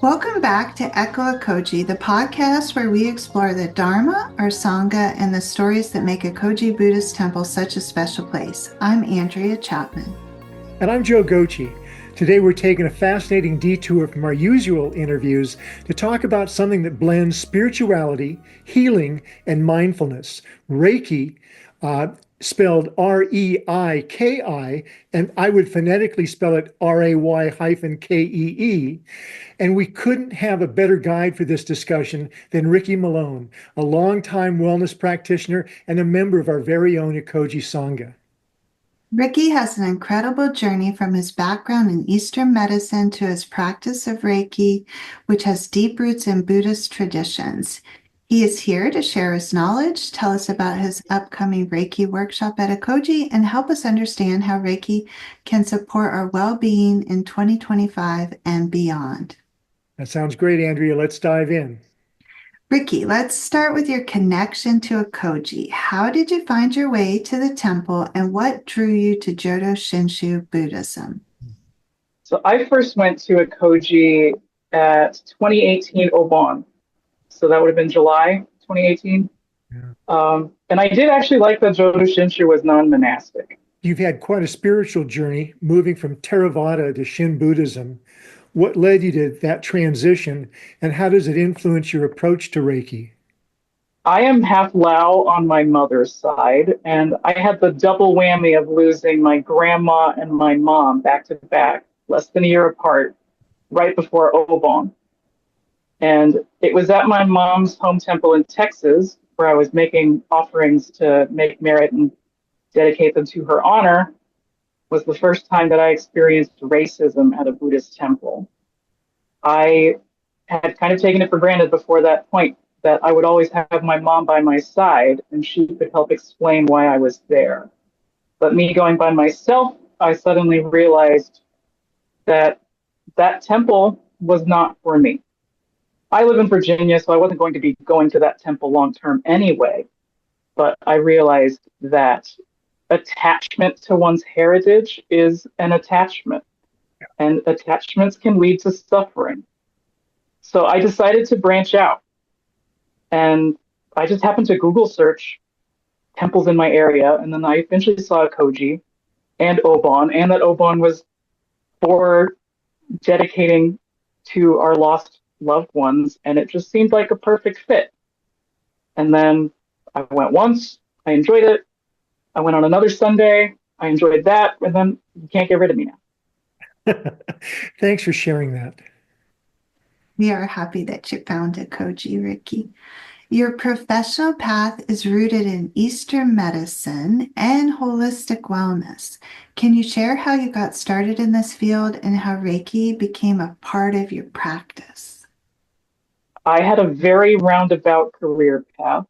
Welcome back to Echo Ekoji, the podcast where we explore the Dharma, our Sangha, and the stories that make Ekoji Buddhist Temple such a special place. I'm Andrea Chapman. And I'm Joe Gochi. Today we're taking a fascinating detour from our usual interviews to talk about something that blends spirituality, healing, and mindfulness. Reiki, spelled R-E-I-K-I, and I would phonetically spell it R-A-Y-K-E-E. And we couldn't have a better guide for this discussion than Riki Malone, a longtime wellness practitioner and a member of our very own Ekoji Sangha. Riki has an incredible journey from his background in Eastern medicine to his practice of Reiki, which has deep roots in Buddhist traditions. He is here to share his knowledge, tell us about his upcoming Reiki workshop at Ekoji, and help us understand how Reiki can support our well-being in 2025 and beyond. That sounds great, Andrea. Let's dive in. Riki, let's start with your connection to Ekoji. How did you find your way to the temple, and what drew you to Jodo Shinshu Buddhism? So I first went to Ekoji at 2018 Obon. So that would have been July 2018. Yeah. And I did actually like that Jodo Shinshu was non-monastic. You've had quite a spiritual journey, moving from Theravada to Shin Buddhism. What led you to that transition, and how does it influence your approach to Reiki? I am half Lao on my mother's side, and I had the double whammy of losing my grandma and my mom back to back, less than a year apart, right before Obon. And it was at my mom's home temple in Texas, where I was making offerings to make merit and dedicate them to her honor, was the first time that I experienced racism at a Buddhist temple. I had kind of taken it for granted before that point that I would always have my mom by my side and she could help explain why I was there. But me going by myself, I suddenly realized that that temple was not for me. I live in Virginia, so I wasn't going to be going to that temple long term anyway. But I realized that attachment to one's heritage is an attachment, and attachments can lead to suffering. So I decided to branch out, and I just happened to Google search temples in my area, and then I eventually saw Ekoji and Obon, and that Obon was for dedicating to our lost loved ones, and it just seemed like a perfect fit. And then I went once, I enjoyed it. I went on another Sunday, I enjoyed that, and then you can't get rid of me now. Thanks for sharing that. We are happy that you found Ekoji, Riki. Your professional path is rooted in Eastern medicine and holistic wellness. Can you share how you got started in this field and how Reiki became a part of your practice? I had a very roundabout career path.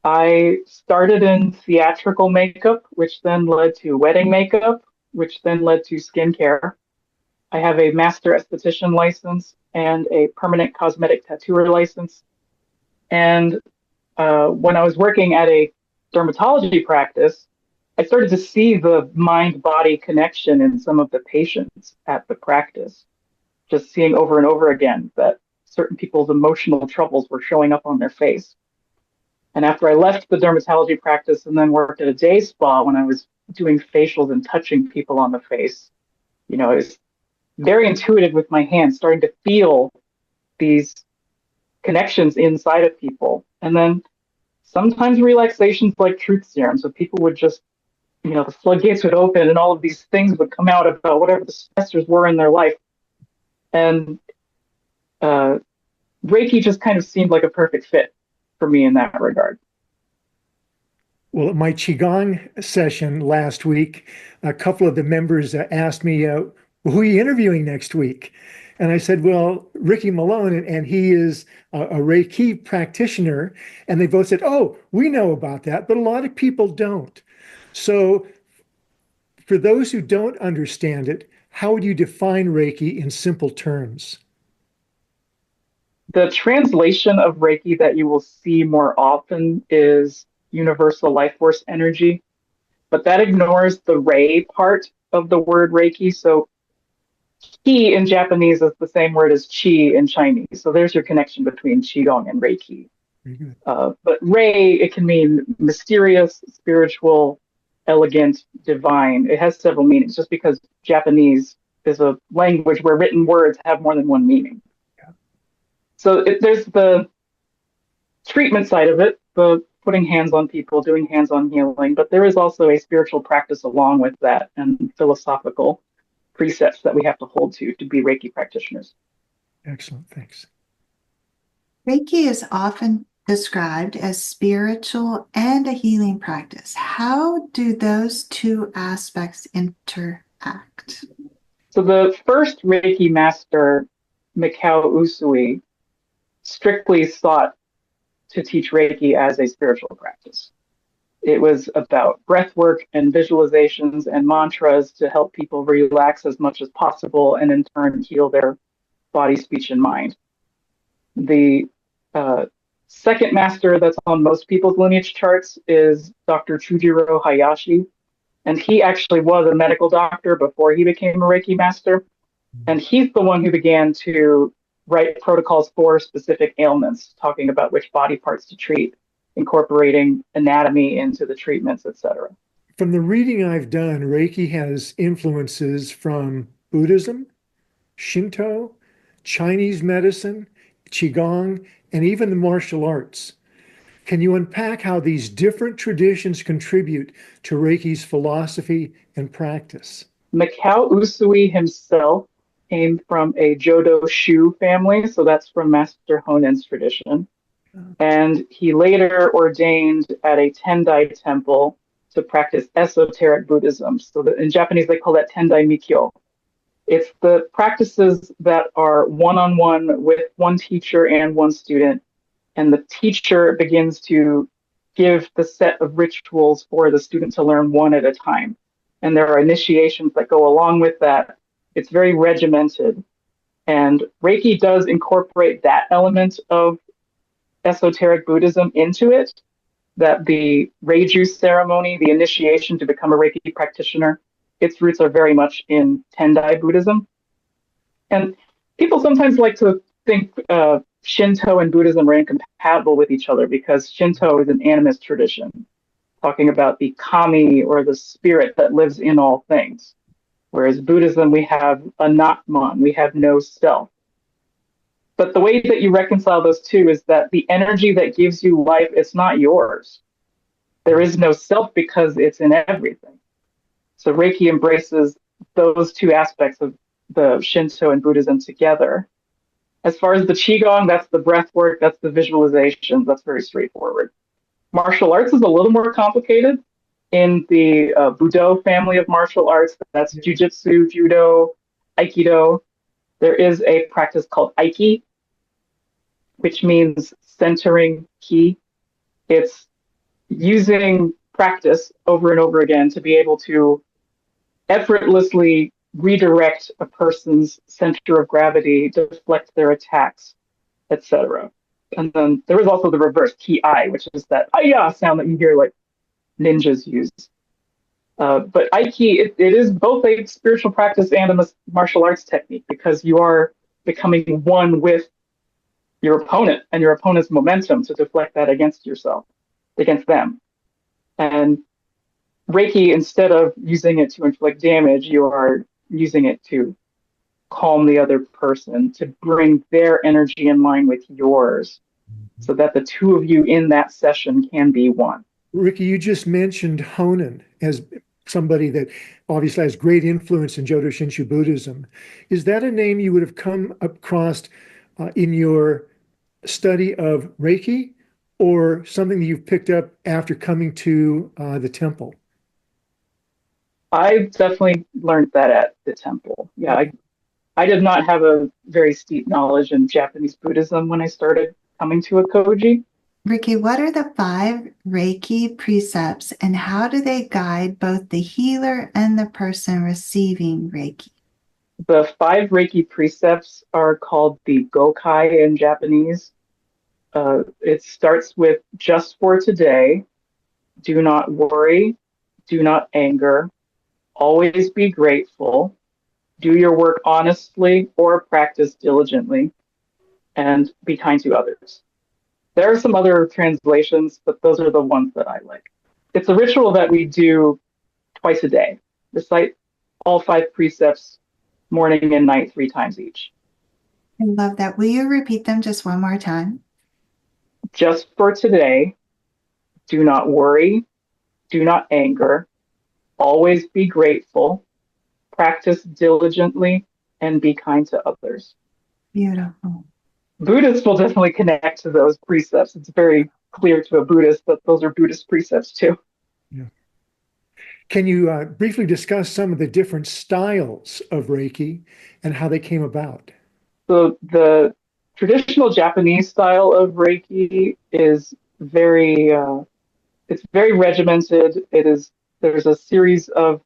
I started in theatrical makeup, which then led to wedding makeup, which then led to skincare. I have a master esthetician license and a permanent cosmetic tattooer license. And when I was working at a dermatology practice, I started to see the mind-body connection in some of the patients at the practice, just seeing over and over again that certain people's emotional troubles were showing up on their face. And after I left the dermatology practice and then worked at a day spa, when I was doing facials and touching people on the face, it was very intuitive with my hands, starting to feel these connections inside of people. And then sometimes relaxations like truth serum. So people would just, the floodgates would open and all of these things would come out about whatever the stressors were in their life. And Reiki just kind of seemed like a perfect fit for me in that regard. Well, at my Qigong session last week, a couple of the members asked me, who are you interviewing next week? And I said, well, Riki Malone, and he is a Ray-kee practitioner. And they both said, oh, we know about that, but a lot of people don't. So for those who don't understand it, how would you define Reiki in simple terms? The translation of Reiki that you will see more often is universal life force energy, but that ignores the Ray part of the word Reiki. So Ki in Japanese is the same word as chi in Chinese. So there's your connection between Qigong and Reiki. Very good. But Rei, it can mean mysterious, spiritual, elegant, divine. It has several meanings just because Japanese is a language where written words have more than one meaning. Yeah. So there's the treatment side of it, the putting hands on people, doing hands-on healing, but there is also a spiritual practice along with that and philosophical precepts that we have to hold to be Reiki practitioners. Excellent. Thanks. Reiki is often described as spiritual and a healing practice. How do those two aspects interact? So the first Reiki master, Mikao Usui, strictly sought to teach Reiki as a spiritual practice. It was about breath work and visualizations and mantras to help people relax as much as possible and in turn heal their body, speech, and mind. The second master that's on most people's lineage charts is Dr. Chujiro Hayashi. And he actually was a medical doctor before he became a Reiki master. And he's the one who began to write protocols for specific ailments, talking about which body parts to treat, incorporating anatomy into the treatments, etc. From the reading I've done, Reiki has influences from Buddhism, Shinto, Chinese medicine, Qigong, and even the martial arts. Can you unpack how these different traditions contribute to Reiki's philosophy and practice? Mikao Usui himself came from a Jodo Shu family, so that's from Master Honen's tradition. And he later ordained at a Tendai temple to practice esoteric Buddhism. So in Japanese, they call that Tendai Mikyo. It's the practices that are one-on-one with one teacher and one student. And the teacher begins to give the set of rituals for the student to learn one at a time. And there are initiations that go along with that. It's very regimented. And Reiki does incorporate that element of esoteric Buddhism into it, that the Reiju ceremony, the initiation to become a Reiki practitioner, its roots are very much in Tendai Buddhism. And people sometimes like to think Shinto and Buddhism are incompatible with each other because Shinto is an animist tradition, talking about the kami or the spirit that lives in all things. Whereas Buddhism, we have a Natman, we have no self. But the way that you reconcile those two is that the energy that gives you life, it's not yours. There is no self because it's in everything. So Reiki embraces those two aspects of the Shinto and Buddhism together. As far as the Qigong, that's the breath work, that's the visualizations, that's very straightforward. Martial arts is a little more complicated. In the Budo family of martial arts, that's Jiu-Jitsu, Judo, Aikido. There is a practice called Aiki, which means centering ki. It's using practice over and over again to be able to effortlessly redirect a person's center of gravity, deflect their attacks, etc. And then there is also the reverse, ki-ai, which is that "aya" sound that you hear like ninjas use. But Aiki, it is both a spiritual practice and a martial arts technique because you are becoming one with your opponent and your opponent's momentum to deflect that against yourself, against them. And Reiki, instead of using it to inflict damage, you are using it to calm the other person, to bring their energy in line with yours so that the two of you in that session can be one. Riki, you just mentioned Honen as somebody that obviously has great influence in Jodo Shinshu Buddhism. Is that a name you would have come across in your study of Reiki or something that you've picked up after coming to the temple? I definitely learned that at the temple. Yeah, I did not have a very steep knowledge in Japanese Buddhism when I started coming to Ekoji. Riki, what are the 5 Reiki precepts and how do they guide both the healer and the person receiving Reiki? The 5 Reiki precepts are called the Gokai in Japanese. It starts with just for today, do not worry, do not anger, always be grateful, do your work honestly or practice diligently, and be kind to others. There are some other translations, but those are the ones that I like. It's a ritual that we do twice a day. Recite all 5 precepts morning and night 3 times each. I love that. Will you repeat them just one more time? Just for today, do not worry, do not anger, always be grateful, practice diligently, and be kind to others. Beautiful. Buddhists will definitely connect to those precepts. It's very clear to a Buddhist that those are Buddhist precepts too. Yeah. Can you briefly discuss some of the different styles of Reiki and how they came about? So the traditional Japanese style of Reiki is it's very regimented. There's a series of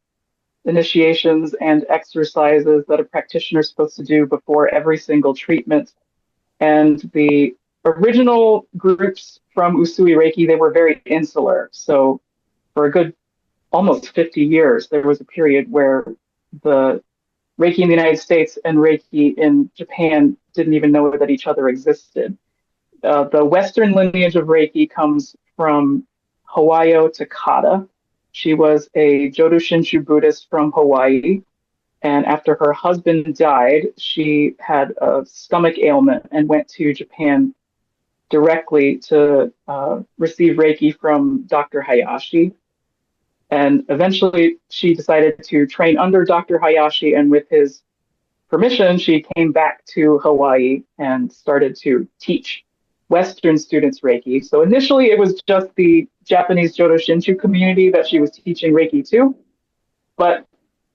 initiations and exercises that a practitioner is supposed to do before every single treatment. And the original groups from Usui Reiki, they were very insular. So for a good almost 50 years, there was a period where the Reiki in the United States and Reiki in Japan didn't even know that each other existed. The Western lineage of Reiki comes from Hawayo Takata. She was a Jodo Shinshu Buddhist from Hawaii. And after her husband died, she had a stomach ailment and went to Japan directly to receive Reiki from Dr. Hayashi. And eventually she decided to train under Dr. Hayashi, and with his permission, she came back to Hawaii and started to teach Western students Reiki. So initially it was just the Japanese Jodo Shinshu community that she was teaching Reiki to. But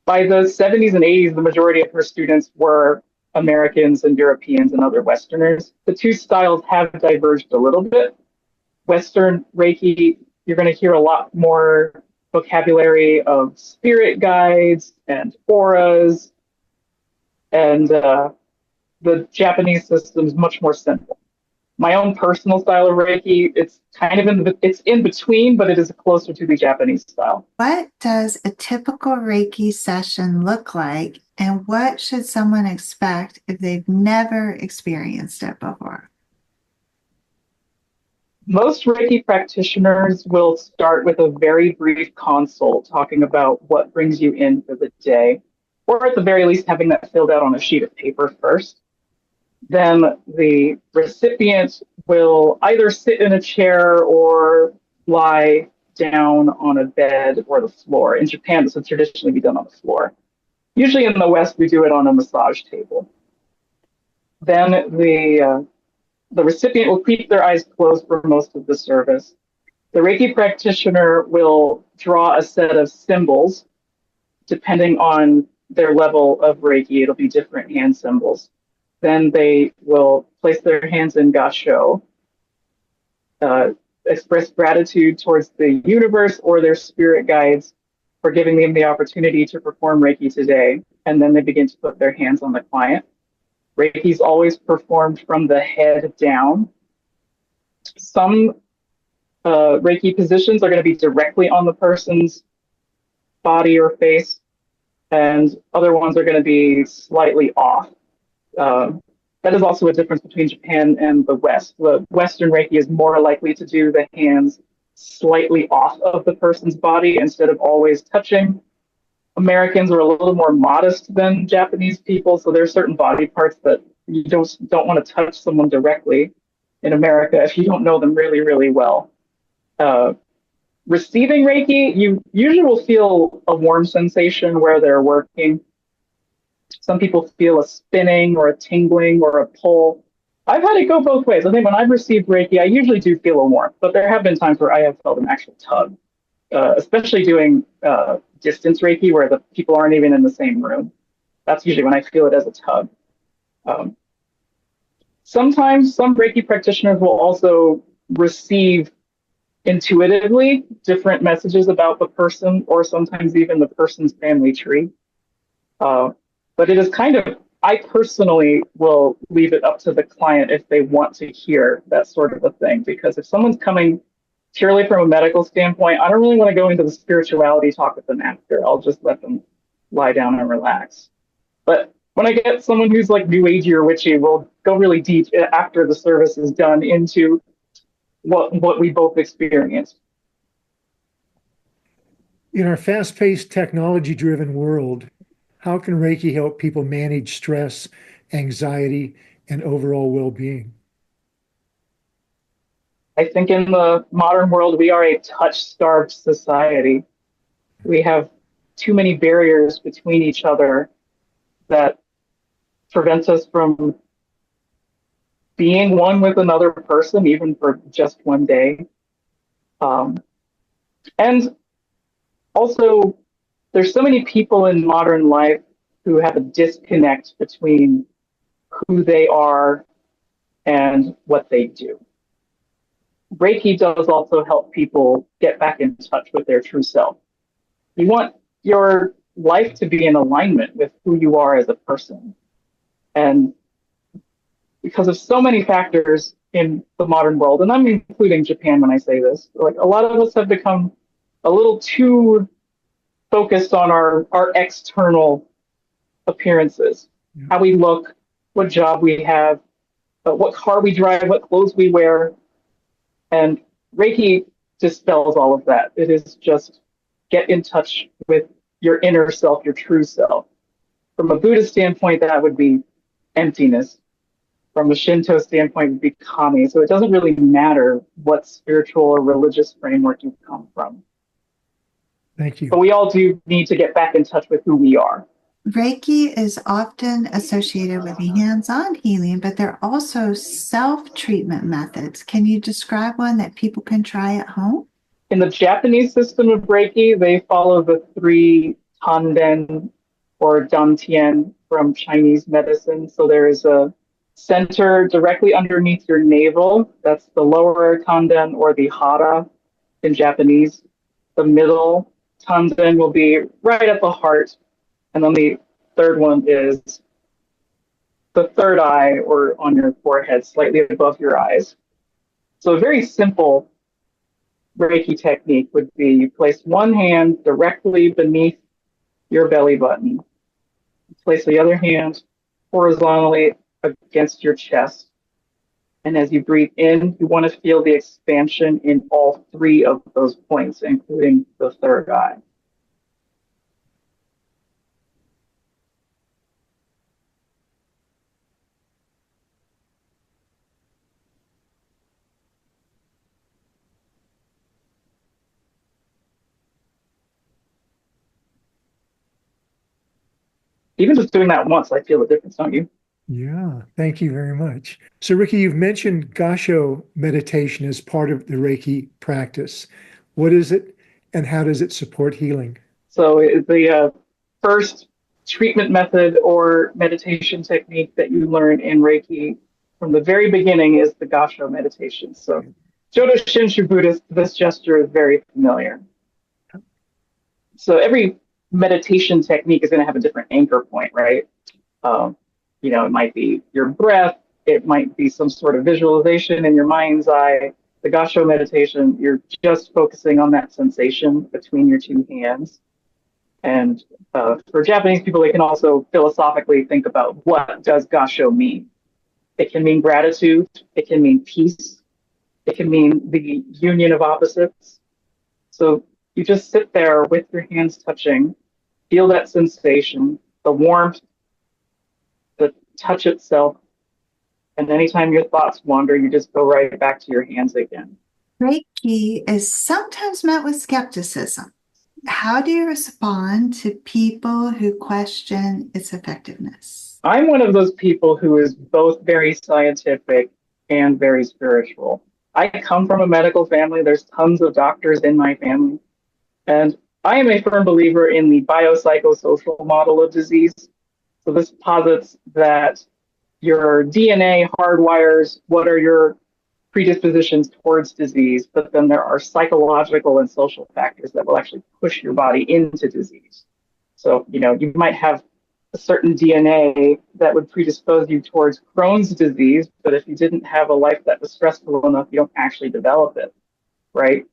by the 70s and 80s, the majority of her students were Americans and Europeans and other Westerners. The two styles have diverged a little bit. Western Reiki, you're going to hear a lot more vocabulary of spirit guides and auras, and the Japanese system is much more simple. My own personal style of Reiki, it's kind of it's in between, but it is closer to the Japanese style. What does a typical Reiki session look like, and what should someone expect if they've never experienced it before? Most Reiki practitioners will start with a very brief consult talking about what brings you in for the day, or at the very least having that filled out on a sheet of paper first. Then the recipient will either sit in a chair or lie down on a bed or the floor. In Japan, this would traditionally be done on the floor. Usually in the West, we do it on a massage table. Then the recipient will keep their eyes closed for most of the service. The Reiki practitioner will draw a set of symbols. Depending on their level of Reiki, it'll be different hand symbols. Then they will place their hands in gasho, express gratitude towards the universe or their spirit guides for giving them the opportunity to perform Reiki today. And then they begin to put their hands on the client. Reiki is always performed from the head down. Some Reiki positions are going to be directly on the person's body or face, and other ones are going to be slightly off. That is also a difference between Japan and the West. The Western Reiki is more likely to do the hands slightly off of the person's body instead of always touching. Americans are a little more modest than Japanese people, so there are certain body parts that you don't want to touch someone directly in America if you don't know them really, really well. Receiving Reiki, you usually will feel a warm sensation where they're working. Some people feel a spinning or a tingling or a pull. I've had it go both ways. I think when I've received Reiki, I usually do feel a warmth, but there have been times where I have felt an actual tug, especially doing distance Reiki where the people aren't even in the same room. That's usually when I feel it as a tug. Sometimes some Reiki practitioners will also receive intuitively different messages about the person, or sometimes even the person's family tree. But it is kind of, I personally will leave it up to the client if they want to hear that sort of a thing, because if someone's coming purely from a medical standpoint, I don't really want to go into the spirituality talk with them after. I'll just let them lie down and relax. But when I get someone who's like new agey or witchy, we'll go really deep after the service is done into what we both experienced. In our fast-paced, technology-driven world, how can Reiki help people manage stress, anxiety, and overall well-being? I think in the modern world, we are a touch-starved society. We have too many barriers between each other that prevents us from being one with another person, even for just one day. And also, there's so many people in modern life who have a disconnect between who they are and what they do. Reiki does also help people get back in touch with their true self. You want your life to be in alignment with who you are as a person. And because of so many factors in the modern world, and I'm including Japan when I say this, like a lot of us have become a little too focused on our external appearances, how we look, what job we have, what car we drive, what clothes we wear. And Reiki dispels all of that. It is just get in touch with your inner self, your true self. From a Buddhist standpoint, that would be emptiness. From a Shinto standpoint, it would be kami. So it doesn't really matter what spiritual or religious framework you come from. Thank you. But we all do need to get back in touch with who we are. Reiki is often associated with hands-on healing, but there are also self-treatment methods. Can you describe one that people can try at home? In the Japanese system of Reiki, they follow the three tanden or dantian from Chinese medicine. So there is a center directly underneath your navel. That's the lower tanden or the hara in Japanese. The middle tanden will be right at the heart. And then the third one is the third eye or on your forehead, slightly above your eyes. So a very simple Reiki technique would be you place one hand directly beneath your belly button. Place the other hand horizontally against your chest. And as you breathe in, you want to feel the expansion in all three of those points, including the third eye. Even just doing that once, I feel a difference, don't you? Yeah, thank you very much. So, Riki, you've mentioned Gassho meditation as part of the Reiki practice. What is it, and how does it support healing? So the first treatment method or meditation technique that you learn in Reiki from the very beginning is the Gassho meditation. So Jodo Shinshu Buddhist, this gesture is very familiar. So every meditation technique is going to have a different anchor point, right? It might be your breath, it might be some sort of visualization in your mind's eye. The Gassho meditation, you're just focusing on that sensation between your two hands. And for Japanese people, they can also philosophically think about what does Gassho mean. It can mean gratitude, it can mean peace, it can mean the union of opposites. So you just sit there with your hands touching, feel that sensation, the warmth, the touch itself. And anytime your thoughts wander, you just go right back to your hands again. Reiki is sometimes met with skepticism. How do you respond to people who question its effectiveness? I'm one of those people who is both very scientific and very spiritual. I come from a medical family. There's tons of doctors in my family. And I am a firm believer in the biopsychosocial model of disease. So this posits that your DNA hardwires what are your predispositions towards disease, but then there are psychological and social factors that will actually push your body into disease. So, you might have a certain DNA that would predispose you towards Crohn's disease, but if you didn't have a life that was stressful enough, you don't actually develop it, right?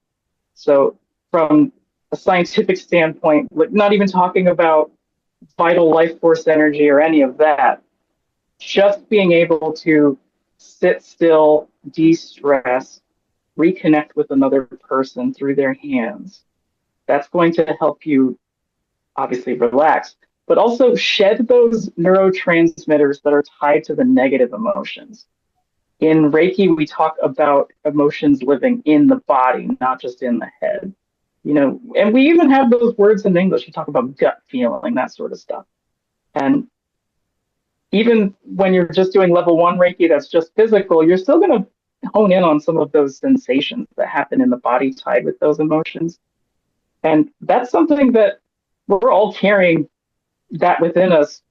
So from a scientific standpoint, like not even talking about vital life force energy or any of that. Just being able to sit still, de-stress, reconnect with another person through their hands. That's going to help you obviously relax, but also shed those neurotransmitters that are tied to the negative emotions. In Reiki, we talk about emotions living in the body, not just in the head. And we even have those words in English. We talk about gut feeling, that sort of stuff. And even when you're just doing level one Reiki, that's just physical, you're still going to hone in on some of those sensations that happen in the body tied with those emotions. And that's something that we're all carrying that within us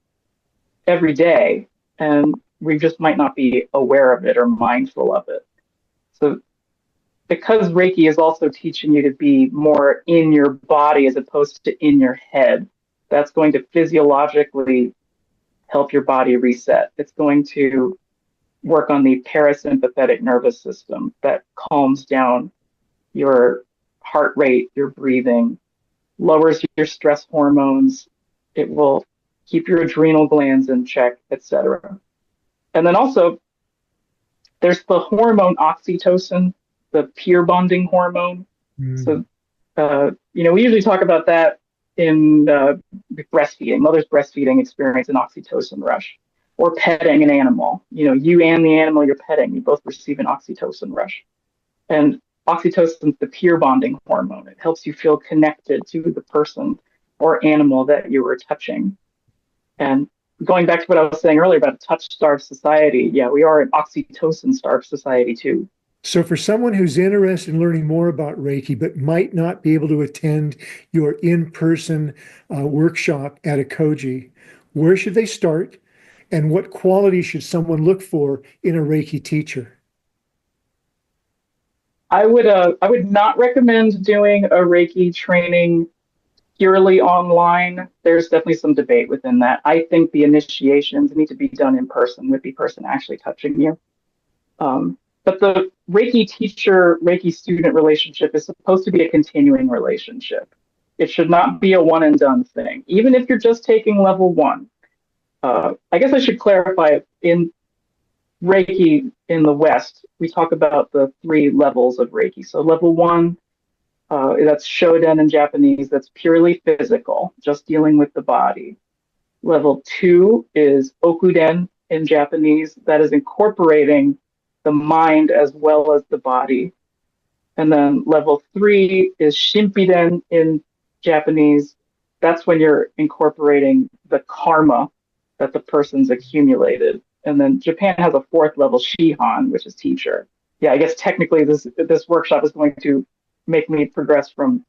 every day. And we just might not be aware of it or mindful of it. So because Reiki is also teaching you to be more in your body as opposed to in your head, that's going to physiologically help your body reset. It's going to work on the parasympathetic nervous system that calms down your heart rate, your breathing, lowers your stress hormones. It will keep your adrenal glands in check, etc. And then also, there's the hormone oxytocin, the peer bonding hormone. So, we usually talk about that in breastfeeding. Mothers breastfeeding experience an oxytocin rush, or petting an animal. You and the animal you're petting, you both receive an oxytocin rush. And oxytocin is the peer bonding hormone. It helps you feel connected to the person or animal that you were touching. And going back to what I was saying earlier about a touch-starved society, yeah, we are an oxytocin-starved society too. So for someone who's interested in learning more about Reiki, but might not be able to attend your in-person workshop at Ekoji, where should they start? And what qualities should someone look for in a Reiki teacher? I would not recommend doing a Reiki training purely online. There's definitely some debate within that. I think the initiations need to be done in person with the person actually touching you. But the Reiki teacher, Reiki student relationship is supposed to be a continuing relationship. It should not be a one and done thing, even if you're just taking level one. I guess I should clarify, in Reiki in the West, we talk about the 3 levels of Reiki. So level one, that's Shoden in Japanese, that's purely physical, just dealing with the body. Level 2 is Okuden in Japanese, that is incorporating the mind as well as the body. And then level 3 is Shimpiden in Japanese. That's when you're incorporating the karma that the person's accumulated. And then Japan has a 4th level, Shihan, which is teacher. Yeah, I guess technically this workshop is going to make me progress from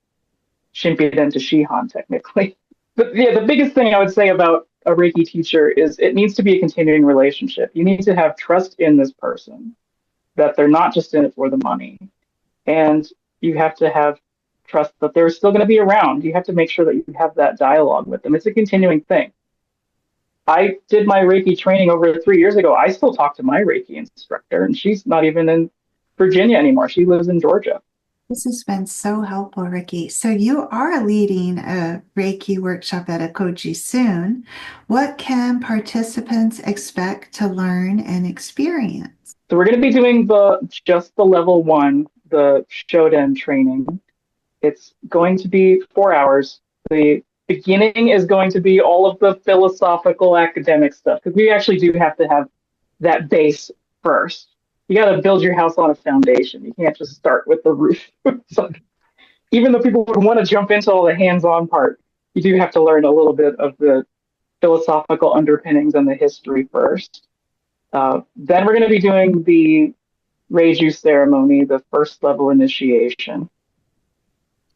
Shimpiden to Shihan technically. But yeah, the biggest thing I would say about a Reiki teacher is it needs to be a continuing relationship. You need to have trust in this person, that they're not just in it for the money. And you have to have trust that they're still going to be around. You have to make sure that you have that dialogue with them. It's a continuing thing. I did my Reiki training over 3 years ago. I still talk to my Reiki instructor, and she's not even in Virginia anymore. She lives in Georgia. This has been so helpful, Riki. So you are leading a Reiki workshop at Ekoji soon. What can participants expect to learn and experience? So we're going to be doing just the level one, the Shoden training. It's going to be 4 hours. The beginning is going to be all of the philosophical academic stuff, because we actually do have to have that base first. You got to build your house on a foundation. You can't just start with the roof. So, even though people would want to jump into all the hands-on part, you do have to learn a little bit of the philosophical underpinnings and the history first. Then we're going to be doing the Reiju ceremony, the 1st level initiation,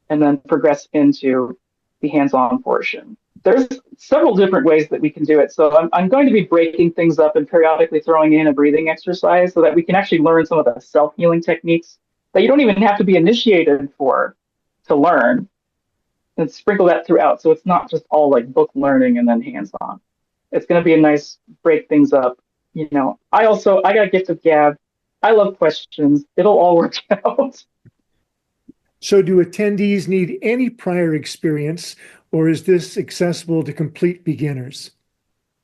and then progress into the hands-on portion. There's several different ways that we can do it. So I'm going to be breaking things up and periodically throwing in a breathing exercise so that we can actually learn some of the self-healing techniques that you don't even have to be initiated for to learn, and sprinkle that throughout. So it's not just all like book learning and then hands-on. It's going to be a nice break things up. I got a gift of gab. I love questions. It'll all work out. So do attendees need any prior experience, or is this accessible to complete beginners?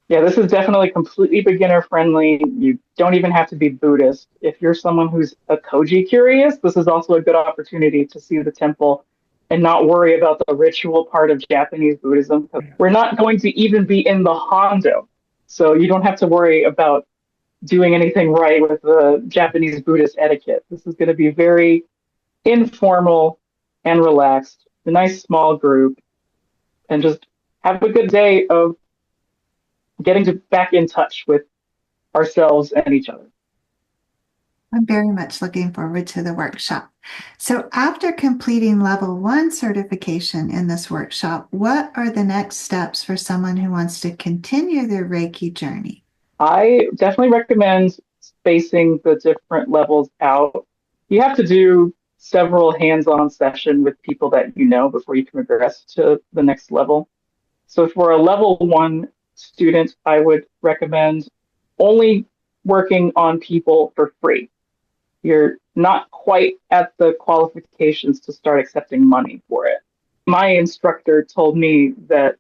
Yeah, this is definitely completely beginner friendly. You don't even have to be Buddhist. If you're someone who's Ekoji curious, this is also a good opportunity to see the temple and not worry about the ritual part of Japanese Buddhism. 'Cause we're not going to even be in the Hondo. So you don't have to worry about doing anything right with the Japanese Buddhist etiquette. This is going to be very informal and relaxed, a nice small group, and just have a good day of getting to back in touch with ourselves and each other. I'm very much looking forward to the workshop. So, after completing level 1 certification in this workshop, what are the next steps for someone who wants to continue their Reiki journey? I definitely recommend spacing the different levels out. You have to do several hands-on sessions with people that you know before you can progress to the next level. So for a level 1 student, I would recommend only working on people for free. You're not quite at the qualifications to start accepting money for it. My instructor told me that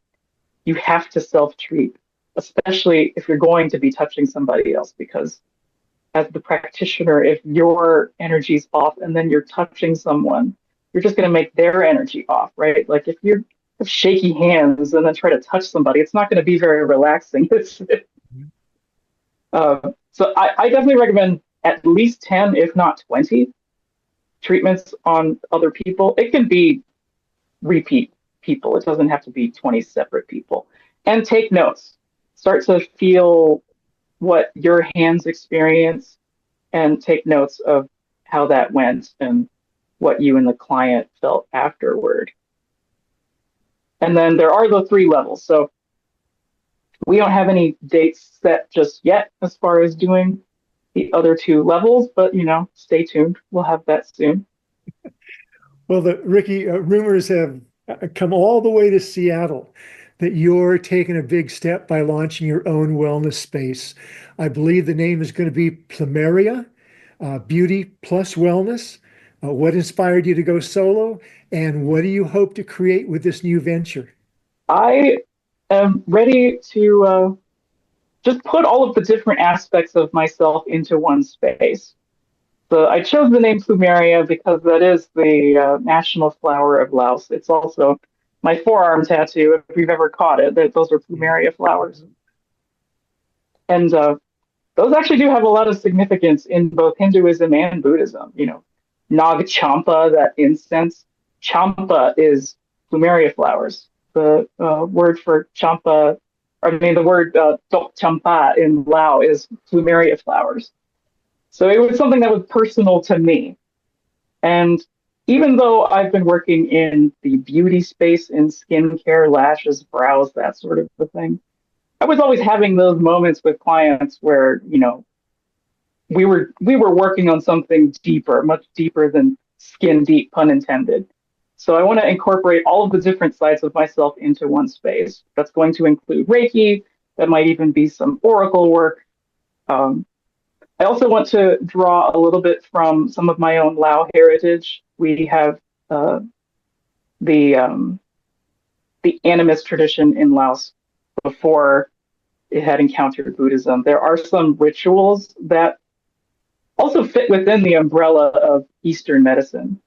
you have to self-treat, especially if you're going to be touching somebody else, because as the practitioner, if your energy's off and then you're touching someone, you're just going to make their energy off, right? Like if you have shaky hands and then try to touch somebody, it's not going to be very relaxing. So I definitely recommend at least 10, if not 20 treatments on other people. It can be repeat people. It doesn't have to be 20 separate people. And take notes. Start to feel what your hands experience and take notes of how that went and what you and the client felt afterward. And then there are the 3 levels. So we don't have any dates set just yet as far as doing the other 2 levels, but stay tuned. We'll have that soon. Well, Riki, rumors have come all the way to Seattle that you're taking a big step by launching your own wellness space. I believe the name is going to be Plumeria, Beauty Plus Wellness. What inspired you to go solo, and what do you hope to create with this new venture? I am ready to just put all of the different aspects of myself into one space. So I chose the name Plumeria because that is the national flower of Laos. It's also my forearm tattoo, if you've ever caught it. Those are Plumeria flowers. And those actually do have a lot of significance in both Hinduism and Buddhism. Nag Champa, that incense. Champa is Plumeria flowers. The word for champa, the word Tok Champa in Lao is Plumeria flowers. So it was something that was personal to me. And even though I've been working in the beauty space, in skincare, lashes, brows, that sort of a thing, I was always having those moments with clients where, we were working on something deeper, much deeper than skin deep, pun intended. So I want to incorporate all of the different sides of myself into one space. That's going to include Reiki. That might even be some Oracle work. I also want to draw a little bit from some of my own Lao heritage. We have the animist tradition in Laos before it had encountered Buddhism. There are some rituals that also fit within the umbrella of Eastern medicine.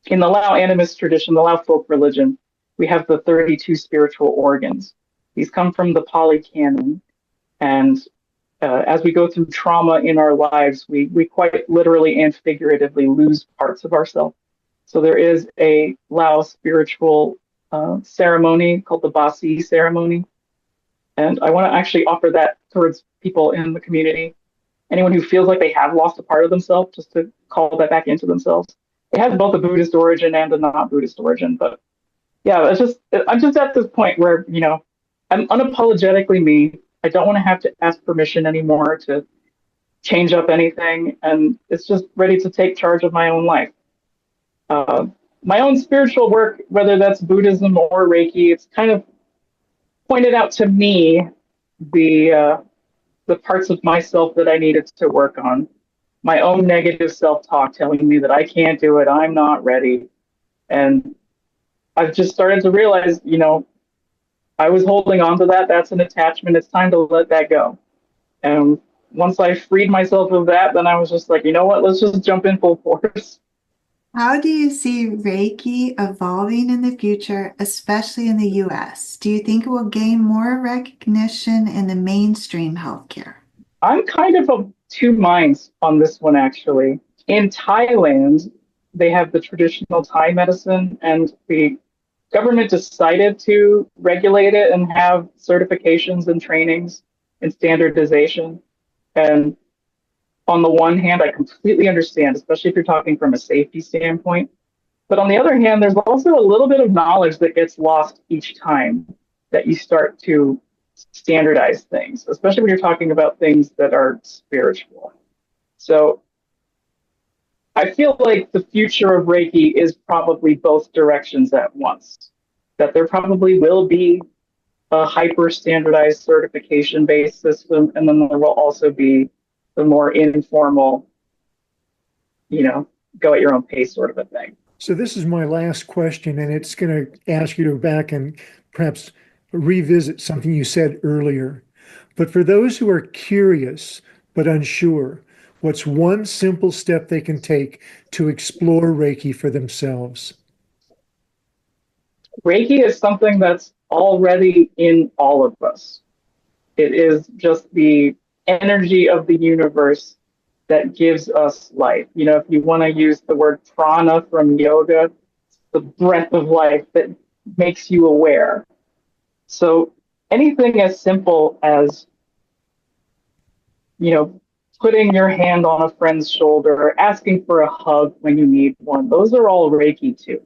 In the Lao animist tradition, the Lao folk religion, we have the 32 spiritual organs. These come from the Pali Canon. And as we go through trauma in our lives, we quite literally and figuratively lose parts of ourselves. So there is a Lao spiritual ceremony called the Basi ceremony. And I want to actually offer that towards people in the community. Anyone who feels like they have lost a part of themselves, just to call that back into themselves. It has both a Buddhist origin and a non-Buddhist origin. But yeah, I'm just at this point where, I'm unapologetically me. I don't want to have to ask permission anymore to change up anything. And it's just ready to take charge of my own life. My own spiritual work, whether that's Buddhism or Reiki, it's kind of pointed out to me the parts of myself that I needed to work on. my own negative self-talk telling me that I can't do it, I'm not ready. And I've just started to realize, I was holding on to that. That's an attachment. It's time to let that go. And once I freed myself of that, then I was just like, you know what? Let's just jump in full force. How do you see Reiki evolving in the future, especially in the US? Do you think it will gain more recognition in the mainstream healthcare? I'm kind of of two minds on this one, actually. In Thailand, they have the traditional Thai medicine, and the government decided to regulate it and have certifications and trainings and standardization. And on the one hand, I completely understand, especially if you're talking from a safety standpoint. But on the other hand, there's also a little bit of knowledge that gets lost each time that you start to standardize things, especially when you're talking about things that are spiritual. So I feel like the future of Reiki is probably both directions at once, that there probably will be a hyper standardized certification based system, and then there will also be the more informal, go at your own pace sort of a thing. So this is my last question, and it's going to ask you to go back and perhaps revisit something you said earlier. But for those who are curious but unsure, what's one simple step they can take to explore Reiki for themselves? Reiki is something that's already in all of us. It is just the energy of the universe that gives us life. If you want to use the word prana from yoga, the breath of life that makes you aware. So anything as simple as, putting your hand on a friend's shoulder or asking for a hug when you need one, those are all Reiki too.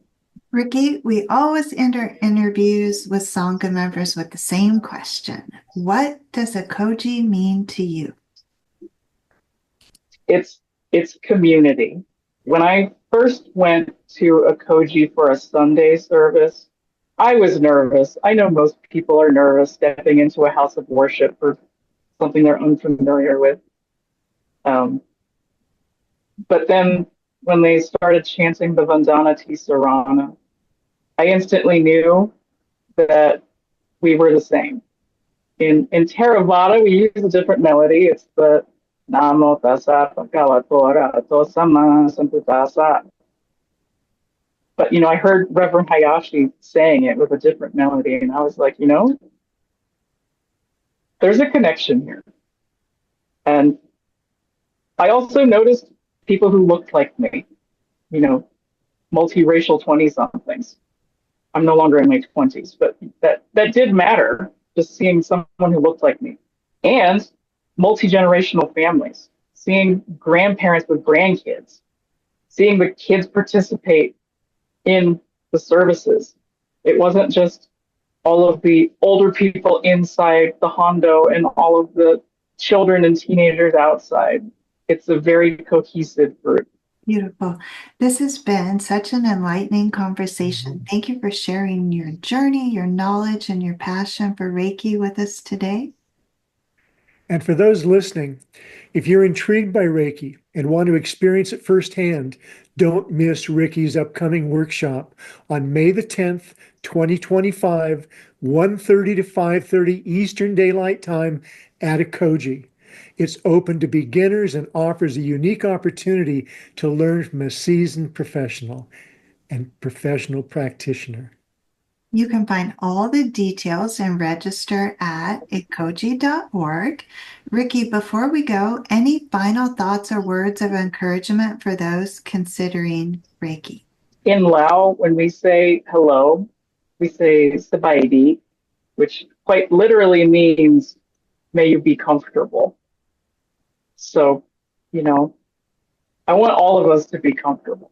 Riki, we always end our interviews with Sangha members with the same question. What does Ekoji mean to you? It's community. When I first went to Ekoji for a Sunday service, I was nervous. I know most people are nervous stepping into a house of worship for something they're unfamiliar with. Um, but then when they started chanting the Vandana Tisarana, I instantly knew that we were the same. In Theravada, we use a different melody. It's the Namo Tassa Bhagavato Arahato Sama Sambuddhassa. But I heard Reverend Hayashi saying it with a different melody, and I was like, there's a connection here. And I also noticed people who looked like me, multiracial 20-somethings. I'm no longer in my 20s, but that did matter, just seeing someone who looked like me. And multi-generational families, seeing grandparents with grandkids, seeing the kids participate in the services. It wasn't just all of the older people inside the Hondo and all of the children and teenagers outside. It's a very cohesive group. Beautiful. This has been such an enlightening conversation. Thank you for sharing your journey, your knowledge, and your passion for Reiki with us today. And for those listening, if you're intrigued by Reiki and want to experience it firsthand, don't miss Ricky's upcoming workshop on May the 10th, 2025, 1:30 to 5:30 Eastern Daylight Time at Ekoji. It's open to beginners and offers a unique opportunity to learn from a seasoned professional and professional practitioner. You can find all the details and register at ekoji.org. Riki, before we go, any final thoughts or words of encouragement for those considering Reiki? In Lao, when we say hello, we say sabaidi, which quite literally means may you be comfortable. So, I want all of us to be comfortable.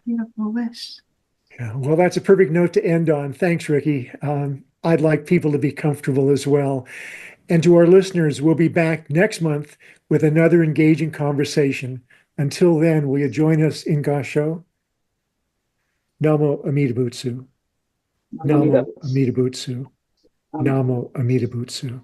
Beautiful wish. Yeah, well, that's a perfect note to end on. Thanks, Ricky. I'd like people to be comfortable as well. And to our listeners, we'll be back next month with another engaging conversation. Until then, will you join us in Gasho? Namo Amida Butsu. Namo Amida Butsu. Namo Amida Butsu.